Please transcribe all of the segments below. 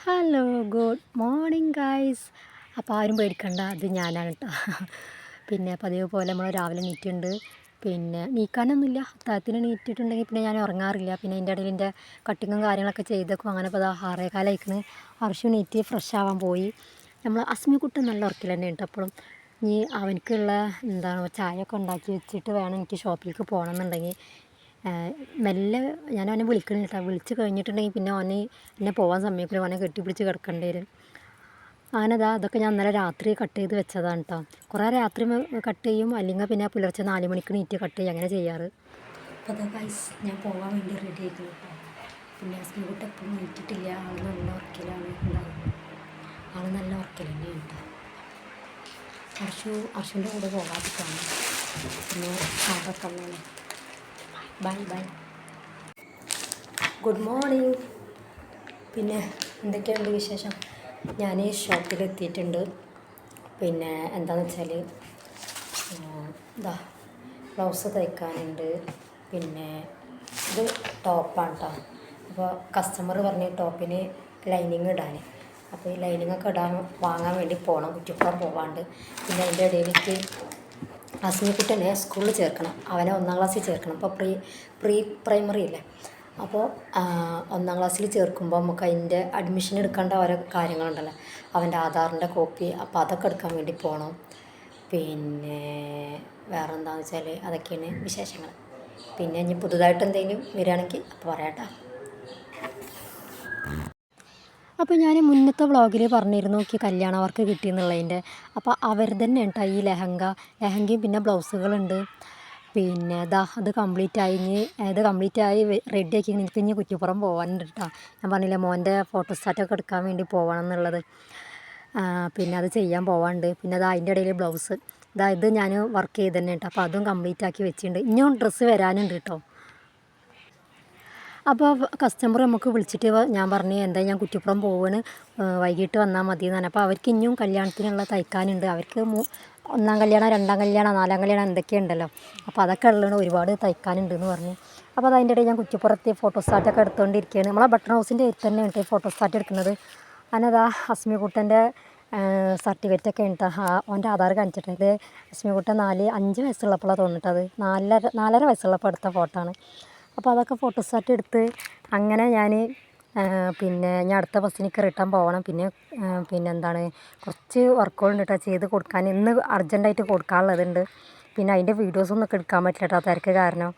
Hello good morning guys. അപ്പോൾ ആരും പേടിക്കണ്ട, അത് ഞാനാണ് കേട്ടോ. പിന്നെ പതിവ് പോലെ നമ്മൾ രാവിലെ എണീറ്റുണ്ട്. പിന്നെ എണീക്കാനൊന്നുമില്ല, അത്താഴത്തിന് എണീറ്റിട്ടുണ്ടെങ്കിൽ പിന്നെ ഞാൻ ഉറങ്ങാറില്ല. പിന്നെ അതിൻ്റെ ഇടയിൽ എൻ്റെ കട്ടിങ്ങും കാര്യങ്ങളൊക്കെ ചെയ്തേക്കും. അങ്ങനെ ഇപ്പോൾ 6:15 അർഷു എണീറ്റ് ഫ്രഷ് ആവാൻ പോയി. നമ്മൾ അസ്മിക്കുട്ടൻ നല്ല ഉറക്കിൽ തന്നെ ഉണ്ട്. അപ്പോഴും ഇനി അവനക്കുള്ള ചായ ഒക്കെ ഉണ്ടാക്കി വെച്ചിട്ട് വേണം എനിക്ക് ഷോപ്പിലേക്ക് പോകണമെന്നുണ്ടെങ്കിൽ. മെല്ലെ ഞാൻ അവനെ വിളിക്കണില്ല കേട്ടോ. വിളിച്ച് കഴിഞ്ഞിട്ടുണ്ടെങ്കിൽ പിന്നെ അവന് എന്നെ പോകാൻ സമയത്തില്ല, അവനെ കെട്ടിപ്പിടിച്ച് കിടക്കേണ്ടി വരും. അങ്ങനെ അതൊക്കെ ഞാൻ ഇന്നലെ രാത്രി കട്ട് ചെയ്ത് വെച്ചതാണ് കേട്ടോ. കുറേ രാത്രി കട്ട് ചെയ്യും, അല്ലെങ്കിൽ പിന്നെ പുലർച്ചെ 4 മണിക്ക് നീറ്റ് കട്ട് ചെയ്യും, അങ്ങനെ ചെയ്യാറ്. അപ്പോൾ അതാ ഗൈസ്, ഞാൻ പോകാൻ വേണ്ടി റെഡി ആയിരുന്നു കേട്ടോ. പിന്നെ ഹസ്ബൻഡ് എപ്പോഴും നീറ്റിട്ടില്ല, ആൾ നല്ല ഉറക്കിലാണ് ഉണ്ടാകുന്നത്. ആൾ നല്ല ഉറക്കിൽ തന്നെയാണ് കേട്ടോ. അർഷുവിൻ്റെ കൂടെ പോകാതിരിക്കാണ്. പിന്നെ അതൊക്കെ തന്നെ. Bye bye, good morning. പിന്നെ എന്തൊക്കെയുണ്ട് വിശേഷം? ഞാൻ ഷോപ്പിലെത്തിയിട്ടുണ്ട്. പിന്നെ എന്താണെന്ന് വെച്ചാൽ ബ്ലൗസ് തയ്ക്കാനുണ്ട്. പിന്നെ ഇത് ടോപ്പാണ് കേട്ടോ. അപ്പോൾ കസ്റ്റമർ പറഞ്ഞ ടോപ്പിന് ലൈനിങ് ഇടാൻ. അപ്പോൾ ഈ ലൈനിങ്ങൊക്കെ വാങ്ങാൻ വേണ്ടി പോകണം, കുറ്റിപ്പുറം പോകാണ്ട്. പിന്നെ അതിൻ്റെ ഇടയിലേക്ക് അസ്മിക്കുട്ടനെ സ്കൂളിൽ ചേർക്കണം, അവനെ 1ാം ക്ലാസ്സിൽ ചേർക്കണം. അപ്പോൾ പ്രീ പ്രൈമറി അല്ലേ. അപ്പോൾ 1ാം ക്ലാസ്സിൽ ചേർക്കുമ്പോൾ നമുക്ക് അതിൻ്റെ അഡ്മിഷൻ എടുക്കേണ്ട ഓരോ കാര്യങ്ങളുണ്ടല്ലോ, അവൻ്റെ ആധാറിൻ്റെ കോപ്പി. അപ്പോൾ അതൊക്കെ എടുക്കാൻ വേണ്ടി പോകണം. പിന്നെ വേറെ എന്താണെന്ന് വെച്ചാൽ അതൊക്കെയാണ് വിശേഷങ്ങൾ. പിന്നെ ഇനി പുതുതായിട്ട് എന്തെങ്കിലും വരികയാണെങ്കിൽ അപ്പോൾ പറയാട്ടോ. അപ്പോൾ ഞാൻ മുന്നത്തെ വ്ളോഗിൽ പറഞ്ഞിരുന്നു എനിക്ക് കല്യാണ വർക്ക് കിട്ടിയെന്നുള്ളതിൻ്റെ. അപ്പോൾ അവർ തന്നെ കേട്ടോ ഈ ലെഹങ്കയും പിന്നെ ബ്ലൗസുകളുണ്ട്. പിന്നെ അത് കംപ്ലീറ്റ് ആയി റെഡി ആക്കി. എനിക്ക് ഇനി കുറ്റിപ്പുറം പോകാനുണ്ട് കേട്ടോ. ഞാൻ പറഞ്ഞില്ലേ മോൻ്റെ ഫോട്ടോസ്റ്റാറ്റൊക്കെ എടുക്കാൻ വേണ്ടി പോകണം എന്നുള്ളത്. പിന്നെ അത് ചെയ്യാൻ പോകാനുണ്ട്. പിന്നെ അതിൻ്റെ ഇടയിൽ ബ്ലൗസ് ഇത് ഞാൻ വർക്ക് ചെയ്ത് തന്നെ കേട്ടോ. അപ്പോൾ അതും കംപ്ലീറ്റ് ആക്കി വെച്ചിട്ടുണ്ട്. ഇനിയും ഡ്രസ്സ് വരാനുണ്ട് കേട്ടോ. അപ്പോൾ കസ്റ്റമർ നമുക്ക് വിളിച്ചിട്ട് ഞാൻ പറഞ്ഞു ഞാൻ കുറ്റിപ്പുറം പോവാണ്, വൈകിട്ട് വന്നാൽ മതി എന്ന് പറഞ്ഞു. അപ്പോൾ അവർക്ക് ഇനിയും കല്യാണത്തിനുള്ള തയ്ക്കാനുണ്ട്. അവർക്ക് 1ാം കല്യാണം, 2ാം കല്യാണം, 4ാം കല്യാണം എന്തൊക്കെയുണ്ടല്ലോ. അപ്പോൾ അതൊക്കെ ഉള്ളത് ഒരുപാട് തയ്ക്കാനുണ്ടെന്ന് പറഞ്ഞു. അപ്പോൾ അതിൻ്റെ ഇടയിൽ ഞാൻ കുറ്റിപ്പുറത്ത് ഫോട്ടോസ്റ്റാറ്റൊക്കെ എടുത്തുകൊണ്ടിരിക്കുകയാണ്. നമ്മളെ ബട്ടൺ ഹൗസിൻ്റെ അടുത്ത് തന്നെ ഉണ്ട് ഫോട്ടോസ്റ്റാറ്റ് എടുക്കുന്നത്. അതിനതാ അസ്മിക്കുട്ടൻ്റെ സർട്ടിഫിക്കറ്റൊക്കെ ഉണ്ട്. അവൻ്റെ ആധാർ കാണിച്ചിട്ടുണ്ട്. അസ്മിക്കുട്ടൻ 5 വയസ്സുള്ളപ്പോഴാണ് തോന്നിട്ടത്, 4.5 വയസ്സുള്ളപ്പോൾ എടുത്ത ഫോട്ടോ ആണ്. അപ്പോൾ അതൊക്കെ ഫോട്ടോസ്റ്റാറ്റ് എടുത്ത് അങ്ങനെ പിന്നെ ഞാൻ അടുത്ത ബസ്സിനൊക്കെ റിട്ടേൺ പോകണം. പിന്നെ കുറച്ച് വർക്കുകളുണ്ട് കേട്ടോ ചെയ്ത് കൊടുക്കാൻ. ഇന്ന് അർജൻറ്റായിട്ട് കൊടുക്കാനുള്ളതുണ്ട്. പിന്നെ അതിൻ്റെ വീഡിയോസൊന്നും ഒക്കെ എടുക്കാൻ പറ്റില്ല കേട്ടോ, തിരക്ക് കാരണം.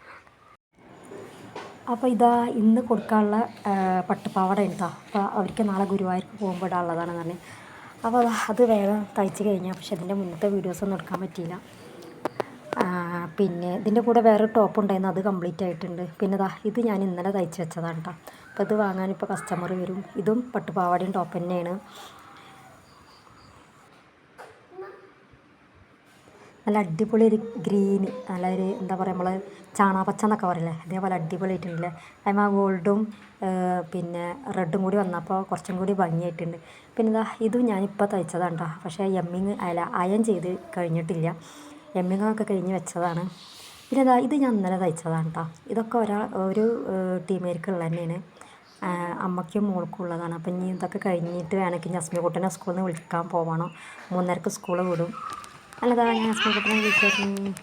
അപ്പോൾ ഇന്ന് കൊടുക്കാനുള്ള പട്ടുപാവാട കേട്ടോ. അപ്പോൾ അവർക്ക് നാളെ ഗുരുവായൂർക്ക് പോകുമ്പോൾ ഇടാനുള്ളതാണെന്ന് പറഞ്ഞു. അപ്പോൾ അത് വേഗം തയ്ച്ച് കഴിഞ്ഞാൽ, പക്ഷേ അതിൻ്റെ മുന്നത്തെ വീഡിയോസൊന്നും എടുക്കാൻ പറ്റിയില്ല. പിന്നെ ഇതിൻ്റെ കൂടെ വേറെ ടോപ്പ് ഉണ്ടായിരുന്നു, അത് കംപ്ലീറ്റ് ആയിട്ടുണ്ട്. പിന്നെ ഇത് ഞാൻ ഇന്നലെ തയ്ച്ച് വെച്ചതാണ് കേട്ടോ. അപ്പോൾ ഇത് വാങ്ങാനിപ്പോൾ കസ്റ്റമർ വരും. ഇതും പട്ടുപാവാടയും ടോപ്പ് തന്നെയാണ്. നല്ല അടിപൊളി ഒരു ഗ്രീന്, നല്ലൊരു എന്താ പറയുക, നമ്മൾ ചാണകപ്പച്ച എന്നൊക്കെ പറയില്ലേ, അതേപോലെ അടിപൊളിയായിട്ടുണ്ടല്ലേ. അതിന് ഗോൾഡും പിന്നെ റെഡും കൂടി വന്നപ്പോൾ കുറച്ചും കൂടി ഭംഗിയായിട്ടുണ്ട്. പിന്നെ ഇതും ഞാനിപ്പോൾ തയ്ച്ചതാണ് കേട്ടോ. പക്ഷേ അയൺ ചെയ്ത് കഴിഞ്ഞിട്ടില്ല, എമ്മിങ്ങൊക്കെ കഴിഞ്ഞ് വെച്ചതാണ്. പിന്നെ ഇത് ഞാൻ ഇന്നലെ തയ്ച്ചതാണ് കേട്ടോ. ഇതൊക്കെ ഒരു ടീമേർക്കുള്ളത് തന്നെയാണ്, അമ്മയ്ക്കും മോൾക്കും ഉള്ളതാണ്. അപ്പം ഇനി ഇതൊക്കെ കഴിഞ്ഞിട്ട് വേണമെങ്കിൽ അസ്മിക്കുട്ടനെ സ്കൂളിൽ നിന്ന് വിളിക്കാൻ പോകണം. 3:30 സ്കൂൾ വിടും. അല്ലതാ ഞാൻ അസ്മിക്കുട്ടനെ വിളിച്ചായിരുന്നു.